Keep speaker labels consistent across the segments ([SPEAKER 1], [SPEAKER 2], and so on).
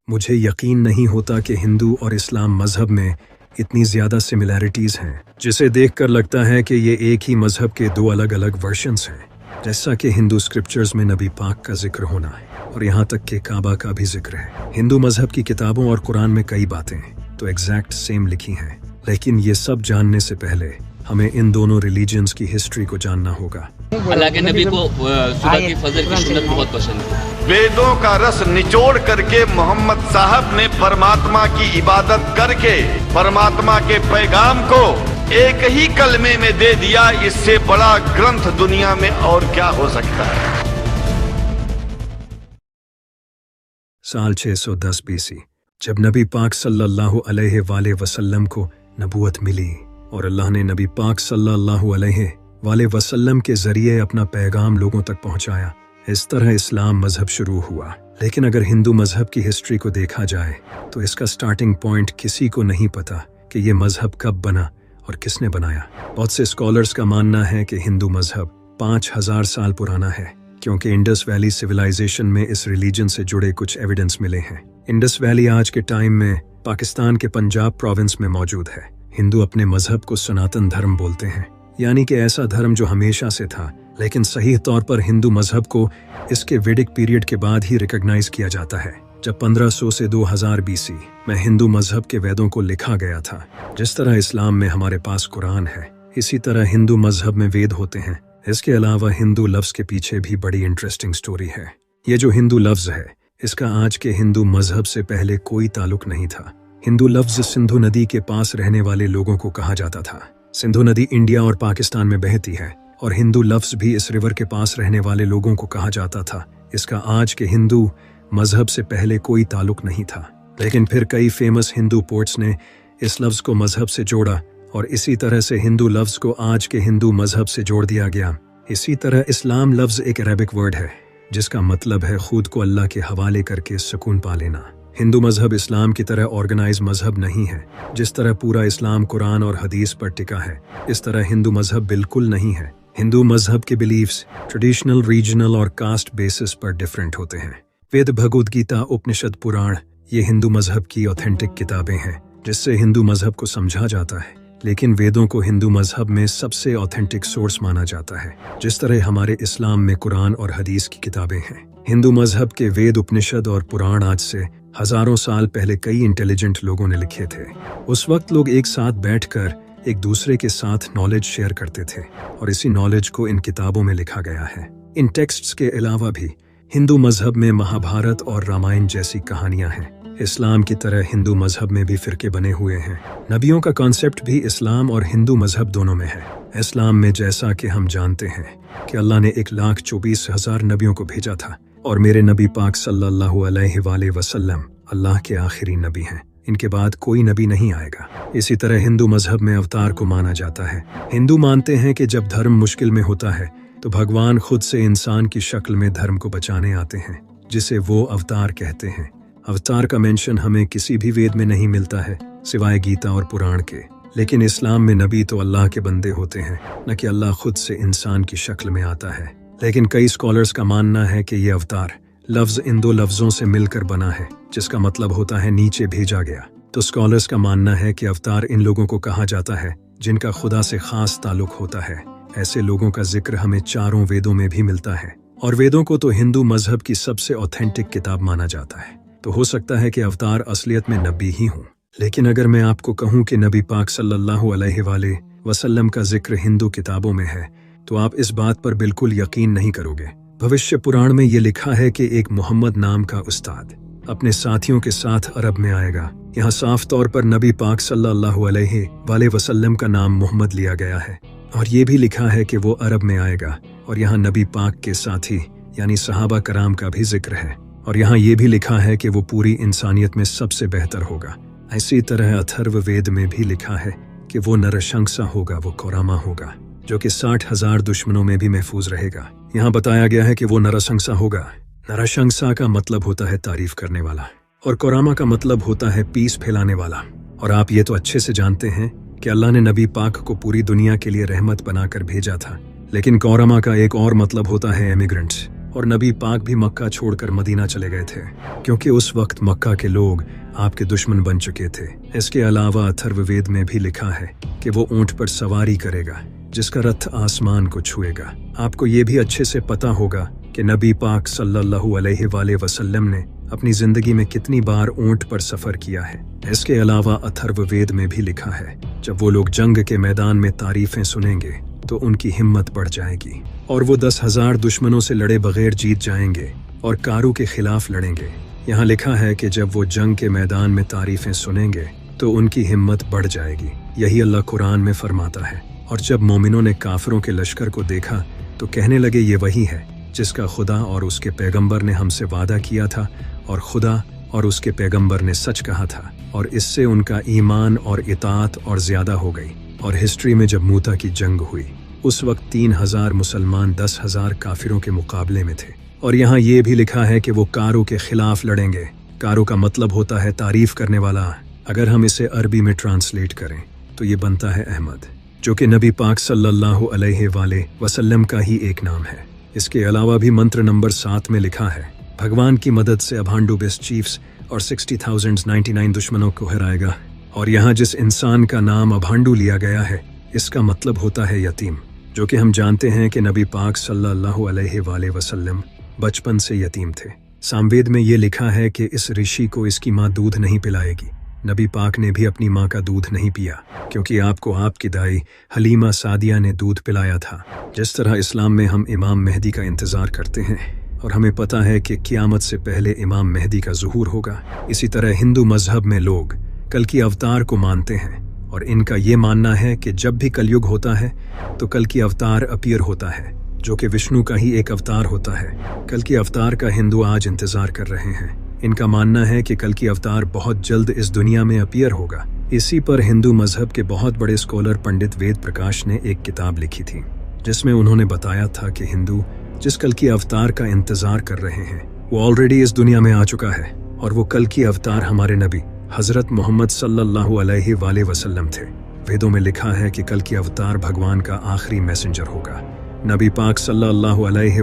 [SPEAKER 1] मुझे यकीन नहीं होता कि हिंदू और इस्लाम मजहब में इतनी ज़्यादा सिमिलैरिटीज़ हैं, जिसे देखकर लगता है कि ये एक ही मजहब के दो अलग अलग वर्जन्स हैं। जैसा कि हिंदू स्क्रिप्चर्स में नबी पाक का जिक्र होना है और यहाँ तक कि काबा का भी जिक्र है। हिंदू मजहब की किताबों और कुरान में कई बातें तो एग्जैक्ट सेम लिखी हैं, लेकिन ये सब जानने से पहले हमें इन दोनों रिलीजन्स की हिस्ट्री को जानना होगा।
[SPEAKER 2] अल्लाह के नबी को सुबह की फजर की सुन्नत बहुत पसंद है।
[SPEAKER 3] वेदों का रस निचोड़ करके मोहम्मद साहब ने परमात्मा की इबादत करके परमात्मा के पैगाम को एक ही कलमे में दे दिया। इससे बड़ा ग्रंथ दुनिया में और क्या हो सकता है।
[SPEAKER 1] साल 610 BC जब नबी पाक सल्लल्लाहु अलैहि वसल्लम को नबूवत मिली और अल्लाह ने नबी पाक सल्लल्लाहु अलैहि वसल्लम के जरिए अपना पैगाम लोगों तक पहुंचाया, इस तरह इस्लाम मजहब शुरू हुआ। लेकिन अगर हिंदू मजहब की हिस्ट्री को देखा जाए तो इसका स्टार्टिंग पॉइंट किसी को नहीं पता कि ये मजहब कब बना और किसने बनाया। बहुत से स्कॉलर्स का मानना है कि हिंदू मजहब 5000 साल पुराना है, क्योंकि इंडस वैली सिविलाइजेशन में इस रिलीजन से जुड़े कुछ एविडेंस मिले हैं। इंडस वैली आज के टाइम में पाकिस्तान के पंजाब प्रोविंस में मौजूद है। हिंदू अपने मजहब को सनातन धर्म बोलते हैं, यानी कि ऐसा धर्म जो हमेशा से था, लेकिन सही तौर पर हिंदू मजहब को इसके वैदिक पीरियड के बाद ही रिकॉग्नाइज किया जाता है, जब 1500 से 2000 BC में हिंदू मजहब के वेदों को लिखा गया था। जिस तरह इस्लाम में हमारे पास कुरान है, इसी तरह हिंदू मजहब में वेद होते हैं। इसके अलावा हिंदू लफ्ज के पीछे भी बड़ी इंटरेस्टिंग स्टोरी है। ये जो हिंदू लफ्ज है, इसका आज के हिंदू मजहब से पहले कोई ताल्लुक नहीं था। हिंदू लफ्ज सिंधु नदी के पास रहने वाले लोगों को कहा जाता था। सिंधु नदी इंडिया और पाकिस्तान में बहती है और हिंदू लफ्ज भी इस रिवर के पास रहने वाले लोगों को कहा जाता था। इसका आज के हिंदू मजहब से पहले कोई ताल्लुक नहीं था, लेकिन फिर कई फेमस हिंदू पोर्ट्स ने इस लफ्ज को मजहब से जोड़ा और इसी तरह से हिंदू लफ्ज को आज के हिंदू मजहब से जोड़ दिया गया। इसी तरह इस्लाम लफ्ज एक अरबिक वर्ड है जिसका मतलब है खुद को अल्लाह के हवाले करके सुकून पा लेना। हिंदू मजहब इस्लाम की तरह ऑर्गेनाइज मजहब नहीं है। जिस तरह पूरा इस्लाम कुरान और हदीस पर टिका है, इस तरह हिंदू मजहब बिल्कुल नहीं है। हिंदू मजहब के बिलीफ्स ट्रेडिशनल, रीजनल और कास्ट बेसिस पर डिफरेंट होते हैं। वेद, भगवद गीता, उपनिषद, पुराण ये हिंदू मजहब की ऑथेंटिक किताबें हैं जिससे हिंदू मजहब को समझा जाता है। लेकिन वेदों को हिंदू मजहब में सबसे ऑथेंटिक सोर्स माना जाता है, जिस तरह हमारे इस्लाम में कुरान और हदीस की किताबें हैं। हिंदू मजहब के वेद, उपनिषद और पुराण आज से हजारों साल पहले कई इंटेलिजेंट लोगों ने लिखे थे। उस वक्त लोग एक साथ बैठकर एक दूसरे के साथ नॉलेज शेयर करते थे और इसी नॉलेज को इन किताबों में लिखा गया है। इन टेक्स्ट्स के अलावा भी हिंदू मजहब में महाभारत और रामायण जैसी कहानियां हैं। इस्लाम की तरह हिंदू मजहब में भी फिरके बने हुए हैं। नबियों का कॉन्सेप्ट भी इस्लाम और हिंदू मजहब दोनों में है। इस्लाम में जैसा कि हम जानते हैं कि अल्लाह ने 1,24,000 नबियों को भेजा था और मेरे नबी पाक सल्लल्लाहु अलैहि वसल्लम अल्लाह के आखिरी नबी हैं। इनके बाद कोई नबी नहीं आएगा। इसी तरह हिंदू मजहब में अवतार को माना जाता है। हिंदू मानते हैं कि जब धर्म मुश्किल में होता है तो भगवान खुद से इंसान की शक्ल में धर्म को बचाने आते हैं, जिसे वो अवतार कहते हैं। अवतार का मेंशन हमें किसी भी वेद में नहीं मिलता है सिवाय गीता और पुराण के। लेकिन इस्लाम में नबी तो अल्लाह के बंदे होते हैं, न कि अल्लाह खुद से इंसान की शक्ल में आता है। लेकिन कई स्कॉलर्स का मानना है कि ये अवतार लफ्ज इन दो लफ्जों से मिलकर बना है, जिसका मतलब होता है नीचे भेजा गया। तो स्कॉलर्स का मानना है कि अवतार इन लोगों को कहा जाता है जिनका खुदा से खास ताल्लुक होता है। ऐसे लोगों का जिक्र हमें चारों वेदों में भी मिलता है और वेदों को तो हिंदू मजहब की सबसे ऑथेंटिक किताब माना जाता है। तो हो सकता है कि अवतार असलियत में नबी ही हों। लेकिन अगर मैं आपको कहूँ कि नबी पाक सल्लल्लाहु अलैहि वसल्लम का जिक्र हिंदू किताबों में है तो आप इस बात पर बिल्कुल यकीन नहीं करोगे। भविष्य पुराण में ये लिखा है कि एक मोहम्मद नाम का उस्ताद अपने साथियों के साथ अरब में आएगा। यहाँ साफ तौर पर नबी पाक सल्लल्लाहु अलैहि वसल्लम का नाम मोहम्मद लिया गया है और ये भी लिखा है कि वो अरब में आएगा और यहाँ नबी पाक के साथी यानी सहाबा कराम का भी जिक्र है और यहाँ ये भी लिखा है कि वो पूरी इंसानियत में सबसे बेहतर होगा। इसी तरह अथर्व वेद में भी लिखा है कि वो नरशंसा होगा, वो कौरामा होगा, जो कि 60,000 दुश्मनों में भी महफूज रहेगा। यहाँ बताया गया है कि वो नरशंसा होगा। नरशंसा का मतलब होता है तारीफ करने वाला और कौरामा का मतलब होता है पीस फैलाने वाला। और आप ये तो अच्छे से जानते हैं कि अल्लाह ने नबी पाक को पूरी दुनिया के लिए रहमत बनाकर भेजा था, लेकिन कौरामा का एक और मतलब होता है एमिग्रेंट्स और नबी पाक भी मक्का छोड़कर मदीना चले गए थे, क्योंकि उस वक्त मक्का के लोग आपके दुश्मन बन चुके थे। इसके अलावा अथर्ववेद में भी लिखा है कि वो ऊंट पर सवारी करेगा जिसका रथ आसमान को छुएगा। आपको ये भी अच्छे से पता होगा कि नबी पाक सल्लल्लाहु अलैहि वसल्लम ने अपनी जिंदगी में कितनी बार ऊंट पर सफर किया है। इसके अलावा अथर्ववेद में भी लिखा है, जब वो लोग जंग के मैदान में तारीफें सुनेंगे तो उनकी हिम्मत बढ़ जाएगी और वो 10,000 दुश्मनों से लड़े बगैर जीत जाएंगे और कारू के खिलाफ लड़ेंगे। यहाँ लिखा है कि जब वो जंग के मैदान में तारीफें सुनेंगे तो उनकी हिम्मत बढ़ जाएगी। यही अल्लाह कुरान में फरमाता है। और जब मोमिनों ने काफिरों के लश्कर को देखा तो कहने लगे, ये वही है जिसका खुदा और उसके पैगंबर ने हमसे वादा किया था, और खुदा और उसके पैगंबर ने सच कहा था, और इससे उनका ईमान और इताअत और ज्यादा हो गई। और हिस्ट्री में जब मूता की जंग हुई उस वक्त 3,000 मुसलमान 10,000 काफिरों के मुकाबले में थे। और यहाँ ये भी लिखा है कि वो कारू के खिलाफ लड़ेंगे। कारू का मतलब होता है तारीफ करने वाला। अगर हम इसे अरबी में ट्रांसलेट करें तो ये बनता है अहमद, जो कि नबी पाक सल्लल्लाहु अलैहि वसल्लम का ही एक नाम है। इसके अलावा भी मंत्र नंबर 7 में लिखा है, भगवान की मदद से अभांडू बेस्ट चीफ्स और 60,099 दुश्मनों को हराएगा। और यहाँ जिस इंसान का नाम अभांडू लिया गया है इसका मतलब होता है यतीम, जो कि हम जानते हैं कि नबी पाक सल्लल्लाहु अलैहि वसल्लम बचपन से यतीम थे। सामवेद में ये लिखा है कि इस ऋषि को इसकी माँ दूध नहीं पिलाएगी। नबी पाक ने भी अपनी माँ का दूध नहीं पिया, क्योंकि आपको आपकी दाई हलीमा सादिया ने दूध पिलाया था। जिस तरह इस्लाम में हम इमाम मेहदी का इंतज़ार करते हैं और हमें पता है कि क़यामत से पहले इमाम मेहदी का ज़ुहूर होगा, इसी तरह हिंदू मजहब में लोग कल की अवतार को मानते हैं। और इनका ये मानना है कि जब भी कलयुग होता है तो कल की अवतार अपीयर होता है, जो कि विष्णु का ही एक अवतार होता है। कल की अवतार का हिंदू आज इंतजार कर रहे हैं। इनका मानना है कि कल की अवतार बहुत जल्द इस दुनिया में अपीयर होगा। इसी पर हिंदू मजहब के बहुत बड़े स्कॉलर पंडित वेद प्रकाश ने एक किताब लिखी थी, जिसमें उन्होंने बताया था कि हिंदू जिस कल की अवतार का इंतजार कर रहे हैं वो ऑलरेडी इस दुनिया में आ चुका है, और वो कल की अवतार हमारे नबी हजरत मोहम्मद सल्लल्लाहु अलैहि वसल्लम थे। वेदों में लिखा है कि कल की अवतार भगवान का आखिरी मैसेंजर होगा। नबी पाक सल्लल्लाहु अलैहि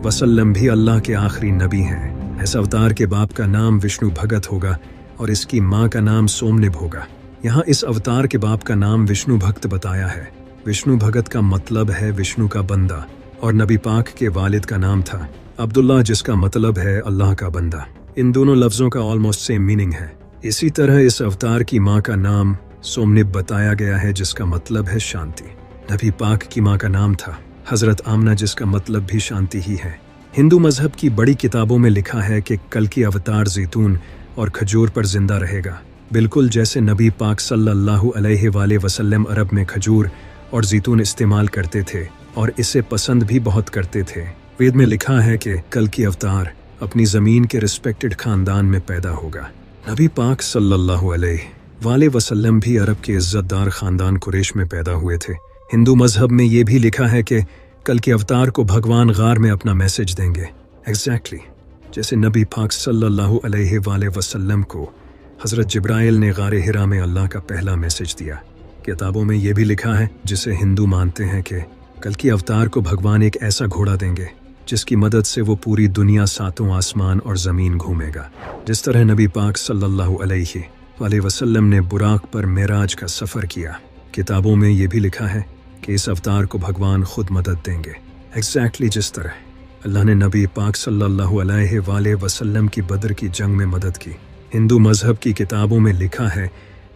[SPEAKER 1] वसल्लम भी अल्लाह के आखिरी नबी हैं। इस अवतार के बाप का नाम विष्णु भगत होगा और इसकी माँ का नाम सोमनिब होगा। यहाँ इस अवतार के बाप का नाम विष्णु भक्त बताया है। विष्णु भगत का मतलब है विष्णु का बंदा, और नबी पाक के वालिद का नाम था अब्दुल्ला, जिसका मतलब है अल्लाह का बंदा। इन दोनों लफ्जों का ऑलमोस्ट सेम मीनिंग है। इसी तरह इस अवतार की माँ का नाम सोमनिब बताया गया है, जिसका मतलब है शांति। नबी पाक की माँ का नाम था हजरत आमना, जिसका मतलब भी शांति ही है। हिंदू मजहब की बड़ी किताबों में लिखा है कि कल की अवतार जैतून और खजूर पर जिंदा रहेगा, बिल्कुल जैसे नबी पाक सल्लल्लाहु अलैहि वसल्लम अरब में खजूर और जैतून इस्तेमाल करते थे और इसे पसंद भी बहुत करते थे। वेद में लिखा है कि कल की अवतार अपनी ज़मीन के रिस्पेक्टेड खानदान में पैदा होगा। नबी पाक सल्लल्लाहु अलैहि वसल्लम भी अरब के इज्जतदार खानदान कुरैश में पैदा हुए थे। हिंदू मजहब में ये भी लिखा है कि कल के अवतार को भगवान गार में अपना मैसेज देंगे, एग्जैक्टली जैसे नबी पाक सल्लल्लाहु अलैहि वसल्लम को हजरत जिब्राइल ने गारे हिरा में अल्लाह का पहला मैसेज दिया। किताबों में ये भी लिखा है, जिसे हिंदू मानते हैं, कि कल की अवतार को भगवान एक ऐसा घोड़ा देंगे जिसकी मदद से वो पूरी दुनिया, सातों आसमान और ज़मीन घूमेगा। जिस तरह नबी पाक सल्लल्लाहु अलैहि वसल्लम ने बुराक पर मेराज का सफ़र किया, किताबों में ये भी लिखा है कि इस अवतार को भगवान खुद मदद देंगे। एग्जैक्टली जिस तरह अल्लाह ने नबी पाक सल्लल्लाहु अलैहि वसल्लम की बदर की जंग में मदद की। हिंदू मजहब की किताबों में लिखा है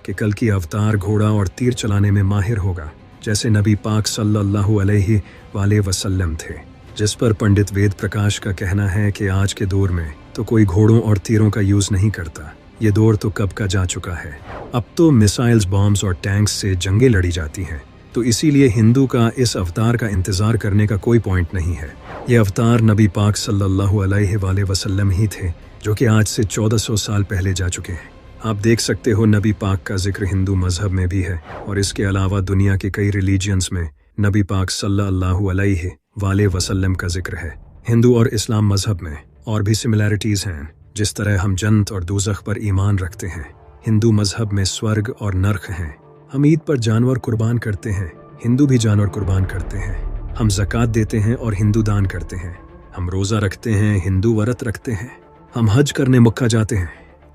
[SPEAKER 1] कि कल की अवतार घोड़ा और तीर चलाने में माहिर होगा, जैसे नबी पाक सल्लल्लाहु अलैहि वसल्लम थे। जिस पर पंडित वेद प्रकाश का कहना है कि आज के दौर में तो कोई घोड़ों और तीरों का यूज़ नहीं करता, ये दौर तो कब का जा चुका है। अब तो मिसाइल्स, बॉम्ब्स और टैंक्स से जंगें लड़ी जाती हैं, तो इसीलिए हिंदू का इस अवतार का इंतज़ार करने का कोई पॉइंट नहीं है। ये अवतार नबी पाक सल्लल्लाहु अलैहि वसल्लम ही थे, जो कि आज से 1400 साल पहले जा चुके हैं। आप देख सकते हो नबी पाक का जिक्र हिंदू मजहब में भी है, और इसके अलावा दुनिया के कई रिलीजियंस में नबी पाक सल्लल्लाहु अलैहि वसल्लम का जिक्र है। हिंदू और इस्लाम मजहब में और भी सिमिलैरिटीज़ हैं। जिस तरह हम जन्नत और दोज़ख पर ईमान रखते हैं, हिंदू मजहब में स्वर्ग और नर्क हैं। हम ईद पर जानवर कुर्बान करते हैं, हिंदू भी जानवर कुर्बान करते हैं। हम ज़कात देते हैं और हिंदू दान करते हैं। हम रोज़ा रखते हैं, हिंदू व्रत रखते हैं, हम हज करने मक्का जाते हैं,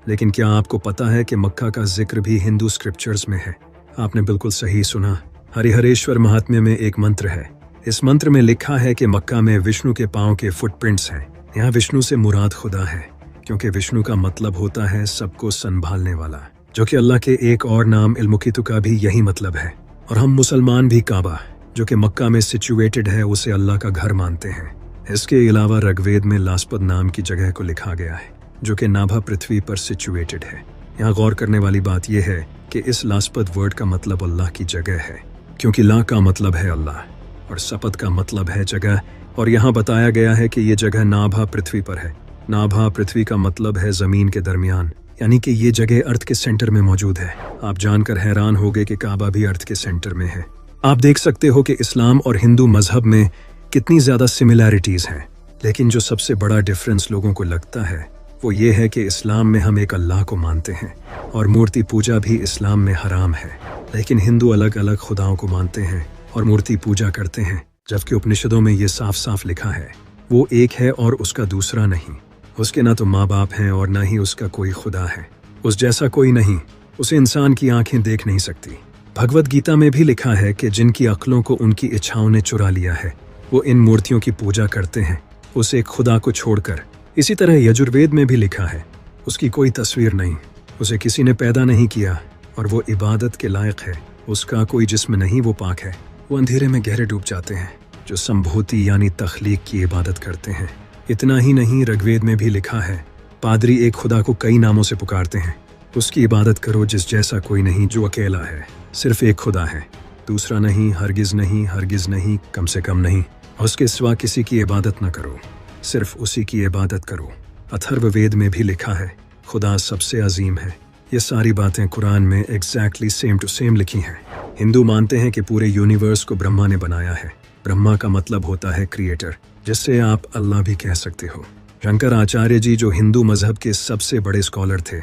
[SPEAKER 1] लेकिन क्या आपको पता है कि मक्का का जिक्र भी हिंदू स्क्रिप्चर्स में है? आपने बिल्कुल सही सुना। हरिहरेश्वर महात्म्य में एक मंत्र है। इस मंत्र में लिखा है कि मक्का में विष्णु के पांव के फुटप्रिंट्स हैं। यहाँ विष्णु से मुराद खुदा है, क्योंकि विष्णु का मतलब होता है सबको संभालने वाला, जो कि अल्लाह के एक और नाम इल्मुकीतु का भी यही मतलब है। और हम मुसलमान भी काबा, जो कि मक्का में सिचुएटेड है, उसे अल्लाह का घर मानते हैं। इसके अलावा ऋग्वेद में लास्पद नाम की जगह को लिखा गया है, जो कि नाभा पृथ्वी पर सिचुएटेड है। यहाँ गौर करने वाली बात यह है कि इस लास्पद वर्ड का मतलब अल्लाह की जगह है, क्योंकि ला का मतलब है अल्लाह और सपद का मतलब है जगह। और यहाँ बताया गया है कि ये जगह नाभा पृथ्वी पर है। नाभा पृथ्वी का मतलब है जमीन के दरमियान, यानी कि ये जगह अर्थ के सेंटर में मौजूद है। आप जानकर हैरान होंगे कि काबा भी अर्थ के सेंटर में है। आप देख सकते हो कि इस्लाम और हिंदू मजहब में कितनी ज्यादा सिमिलैरिटीज हैं, लेकिन जो सबसे बड़ा डिफरेंस लोगों को लगता है वो ये है कि इस्लाम में हम एक अल्लाह को मानते हैं और मूर्ति पूजा भी इस्लाम में हराम है, लेकिन हिंदू अलग अलग खुदाओं को मानते हैं और मूर्ति पूजा करते हैं, जबकि उपनिषदों में ये साफ साफ लिखा है वो एक है और उसका दूसरा नहीं। उसके ना तो माँ बाप हैं और ना ही उसका कोई खुदा है। उस जैसा कोई नहीं, उसे इंसान की आंखें देख नहीं सकती। भगवत गीता में भी लिखा है कि जिनकी अक्लों को उनकी इच्छाओं ने चुरा लिया है वो इन मूर्तियों की पूजा करते हैं, उस एक खुदा को छोड़कर। इसी तरह यजुर्वेद में भी लिखा है उसकी कोई तस्वीर नहीं, उसे किसी ने पैदा नहीं किया और वो इबादत के लायक है, उसका कोई जिस्म नहीं, वो पाक है। वो अंधेरे में गहरे डूब जाते हैं जो संभूति यानी तख्लीक की इबादत करते हैं। इतना ही नहीं, ऋग्वेद में भी लिखा है पादरी एक खुदा को कई नामों से पुकारते हैं। उसकी इबादत करो जिस जैसा कोई नहीं, जो अकेला है, सिर्फ एक खुदा है, दूसरा नहीं, हरगिज नहीं, हरगिज नहीं, कम से कम नहीं। उसके सिवा किसी की इबादत न करो, सिर्फ उसी की इबादत करो। अथर्ववेद में भी लिखा है खुदा सबसे अजीम है। ये सारी बातें कुरान में एग्जैक्टली सेम टू सेम लिखी हैं। हिंदू मानते हैं कि पूरे यूनिवर्स को ब्रह्मा ने बनाया है। ब्रह्मा का मतलब होता है क्रिएटर, जिससे आप अल्लाह भी कह सकते हो। शंकराचार्य जी, जो हिंदू मजहब के सबसे बड़े स्कॉलर थे,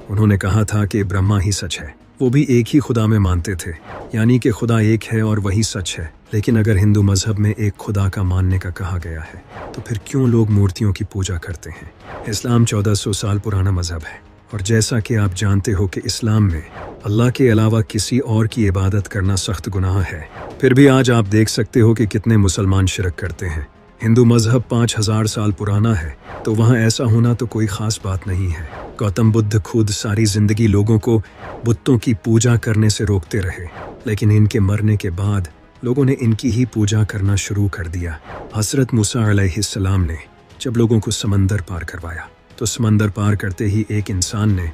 [SPEAKER 1] उन्होंने कहा था कि ब्रह्मा ही सच है। वो भी एक ही खुदा में मानते थे, यानी कि खुदा एक है और वही सच है। लेकिन अगर हिंदू मजहब में एक खुदा का मानने का कहा गया है, तो फिर क्यों लोग मूर्तियों की पूजा करते हैं? इस्लाम 1400 साल पुराना मजहब है, और जैसा कि आप जानते हो कि इस्लाम में अल्लाह के अलावा किसी और की इबादत करना सख्त गुनाह है। फिर भी आज आप देख सकते हो कि कितने मुसलमान शिरक करते हैं। हिंदू मजहब 5000 साल पुराना है, तो वहाँ ऐसा होना तो कोई खास बात नहीं है। गौतम बुद्ध खुद सारी जिंदगी लोगों को बुतों की पूजा करने से रोकते रहे, लेकिन इनके मरने के बाद लोगों ने इनकी ही पूजा करना शुरू कर दिया। हज़रत मूसा अलैहिस्सलाम ने जब लोगों को समंदर पार करवाया, तो समंदर पार करते ही एक इंसान ने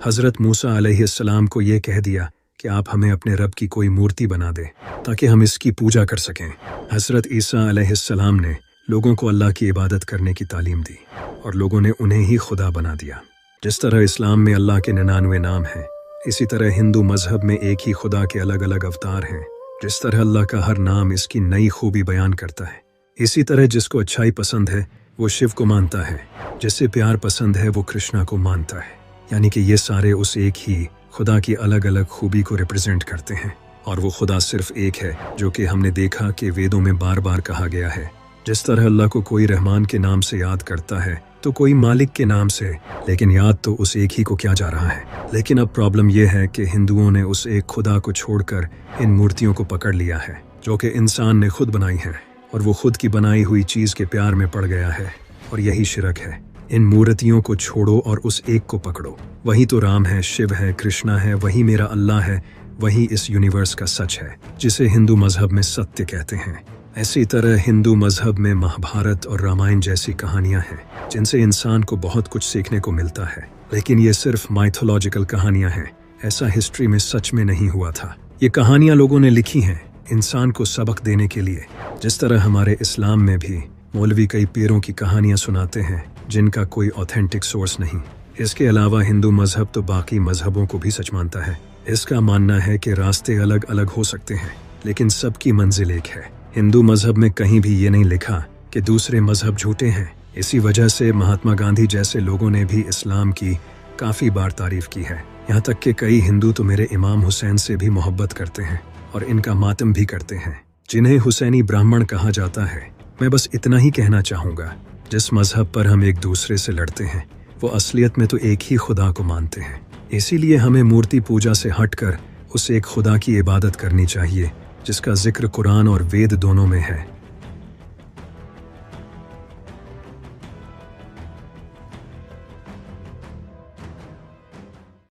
[SPEAKER 1] हज़रत मूसा अलैहिस्सलाम को ये कह दिया कि आप हमें अपने रब की कोई मूर्ति बना दे ताकि हम इसकी पूजा कर सकें। हज़रत ईसा अलैहिस्सलाम ने लोगों को अल्लाह की इबादत करने की तालीम दी और लोगों ने उन्हें ही खुदा बना दिया। जिस तरह इस्लाम में अल्लाह के 99 नाम हैं, इसी तरह हिंदू मजहब में एक ही खुदा के अलग अलग अवतार हैं। जिस तरह अल्लाह का हर नाम इसकी नई खूबी बयान करता है, इसी तरह जिसको अच्छाई पसंद है वो शिव को मानता है, जिससे प्यार पसंद है वो कृष्णा को मानता है। यानी कि ये सारे उस एक ही खुदा की अलग अलग खूबी को रिप्रेजेंट करते हैं, और वो खुदा सिर्फ एक है, जो कि हमने देखा कि वेदों में बार बार कहा गया है। जिस तरह अल्लाह को कोई रहमान के नाम से याद करता है तो कोई मालिक के नाम से, लेकिन याद तो उस एक ही को किया जा रहा है। लेकिन अब प्रॉब्लम यह है कि हिंदुओं ने उस एक खुदा को छोड़कर इन मूर्तियों को पकड़ लिया है, जो कि इंसान ने खुद बनाई है, और वो खुद की बनाई हुई चीज़ के प्यार में पड़ गया है, और यही शिरक है। इन मूर्तियों को छोड़ो और उस एक को पकड़ो। वही तो राम है, शिव है, कृष्णा है, वही मेरा अल्लाह है, वही इस यूनिवर्स का सच है, जिसे हिंदू मजहब में सत्य कहते हैं। इसी तरह हिंदू मजहब में महाभारत और रामायण जैसी कहानियां हैं, जिनसे इंसान को बहुत कुछ सीखने को मिलता है, लेकिन ये सिर्फ माइथोलॉजिकल कहानियां हैं। ऐसा हिस्ट्री में सच में नहीं हुआ था। ये कहानियां लोगों ने लिखी हैं इंसान को सबक देने के लिए। जिस तरह हमारे इस्लाम में भी मौलवी कई पीरों की कहानियां सुनाते हैं जिनका कोई ऑथेंटिक सोर्स नहीं। इसके अलावा हिंदू मजहब तो बाकी मजहबों को भी सच मानता है। इसका मानना है कि रास्ते अलग अलग हो सकते हैं, लेकिन सबकी मंजिल एक है। हिंदू मजहब में कहीं भी ये नहीं लिखा कि दूसरे मजहब झूठे हैं। इसी वजह से महात्मा गांधी जैसे लोगों ने भी इस्लाम की काफ़ी बार तारीफ की है। यहाँ तक कि कई हिंदू तो मेरे इमाम हुसैन से भी मोहब्बत करते हैं और इनका मातम भी करते हैं, जिन्हें हुसैनी ब्राह्मण कहा जाता है। मैं बस इतना ही कहना चाहूँगा, जिस मजहब पर हम एक दूसरे से लड़ते हैं वो असलियत में तो एक ही खुदा को मानते हैं। इसीलिए हमें मूर्ति पूजा से हटकर उस एक खुदा की इबादत करनी चाहिए जिसका जिक्र कुरान और वेद दोनों में है।